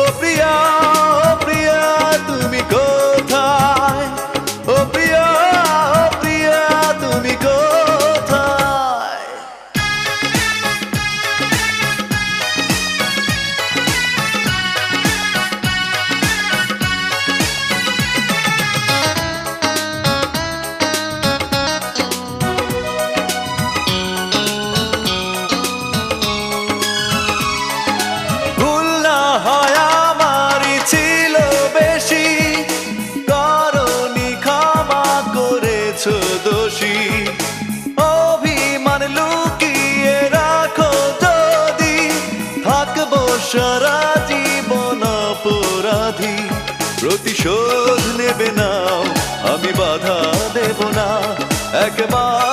ও প্রিয়া, ও প্রিয়া তুমি কোথায়? ও প্রিয়া, ও প্রিয়া তুমি কোথায়? ভুল না হয় আমারই ছিল বেশি, করনি ক্ষমা করেছো দোষী। অভিমান লুকিয়ে রাখো যদি, থাকবো সারা জীবন অপরাধী। প্রতিশোধ নেবে নাও, আমি বাধা দেব না, একবার